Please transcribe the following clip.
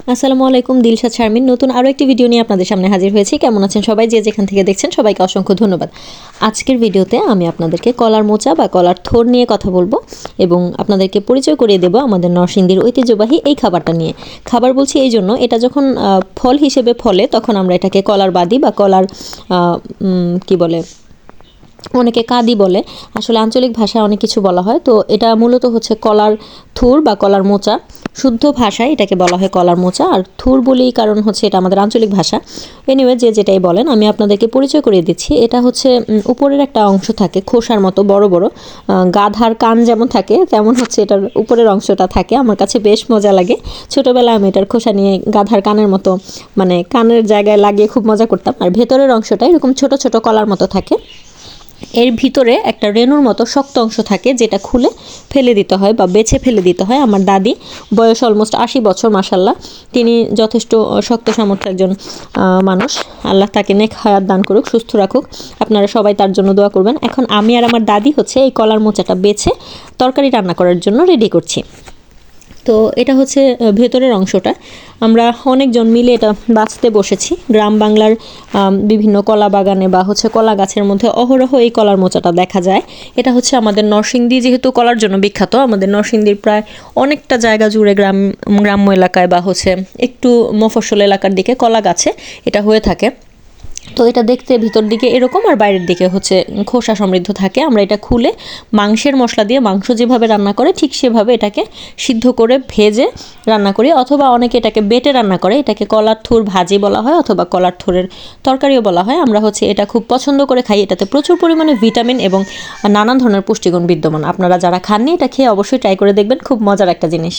আসসালামু আলাইকুম, দিলশাদ শারমিন নতুন আরও একটি ভিডিও নিয়ে আপনাদের সামনে হাজির হয়েছি। কেমন আছেন সবাই? যে যেখান থেকে দেখছেন সবাইকে অসংখ্য ধন্যবাদ। আজকের ভিডিওতে আমি আপনাদেরকে কলার মোচা বা কলার থোড় নিয়ে কথা বলবো এবং আপনাদেরকে পরিচয় করিয়ে দেবো আমাদের নরসিংদীর ঐতিহ্যবাহী এই খাবারটা নিয়ে। খাবার বলছি এই জন্য, এটা যখন ফল হিসেবে ফলে তখন আমরা এটাকে কলার বাদি বা কলার কি বলে, অনেকে কাদি বলে, আসলে আঞ্চলিক ভাষায় অনেক কিছু বলা হয়। তো এটা মূলত হচ্ছে কলার থুর বা কলার মোচা। শুদ্ধ ভাষায় এটাকে বলা হয় কলার মোচা, আর থুর বলি কারণ হচ্ছে এটা আমাদের আঞ্চলিক ভাষা। এনিওয়ে, যে যেটাই বলেন, আমি আপনাদেরকে পরিচয় করিয়ে দিচ্ছি। এটা হচ্ছে উপরের একটা অংশ থাকে খোসার মতো বড় বড়, গাধার কান যেমন থাকে তেমন হচ্ছে এটার উপরের অংশটা থাকে। আমার কাছে বেশ মজা লাগে। ছোটোবেলায় আমি এটার খোসা নিয়ে গাধার কানের মতো, মানে কানের জায়গায় লাগিয়ে খুব মজা করতাম। আর ভেতরের অংশটা এরকম ছোট ছোট কলার মতো থাকে। এর ভিতরে একটা রেণুর মতো শক্ত অংশ থাকে, যেটা খুলে ফেলে দিতে হয় বা বেছে ফেলে দিতে হয়। আমার দাদি, বয়স অলমোস্ট 80 বছর, মাসাল্লাহ, তিনি যথেষ্ট শক্ত সামর্থ্য একজন মানুষ। আল্লাহ তাকে নেক হায়াত দান করুক, সুস্থ রাখুক। আপনারা সবাই তার জন্য দোয়া করবেন। এখন আমি আর আমার দাদি হচ্ছে এই কলার মোচাটা বেছে তরকারি রান্না করার জন্য রেডি করছি। তো এটা হচ্ছে ভেতরের অংশটা। আমরা অনেকজন মিলে এটা বাছতে বসেছি। গ্রাম বাংলার বিভিন্ন কলা বাগানে বা হচ্ছে কলা গাছের মধ্যে অহরহ এই কলার মোচাটা দেখা যায়। এটা হচ্ছে আমাদের নরসিংদী যেহেতু কলার জন্য বিখ্যাত, আমাদের নরসিংদীর প্রায় অনেকটা জায়গা জুড়ে গ্রাম্য এলাকায় বা হচ্ছে একটু মফস্বল এলাকার দিকে কলা গাছে এটা হয়ে থাকে। তো এটা দেখতে ভিতর দিকে এরকম আর বাইরের দিকে হচ্ছে খোসা সমৃদ্ধ থাকে। আমরা এটা খুলে মাংসের মশলা দিয়ে, মাংস যেভাবে রান্না করে ঠিক সেভাবে এটাকে সিদ্ধ করে ভেজে রান্না করি, অথবা অনেকে এটাকে বেটে রান্না করে। এটাকে কলার থুর ভাজি বলা হয় অথবা কলার থুরের তরকারিও বলা হয়। আমরা হচ্ছে এটা খুব পছন্দ করে খাই। এটাতে প্রচুর পরিমাণে ভিটামিন এবং নানান ধরনের পুষ্টিগুণ বিদ্যমান। আপনারা যারা খাননি, এটা খেয়ে অবশ্যই ট্রাই করে দেখবেন, খুব মজার একটা জিনিস।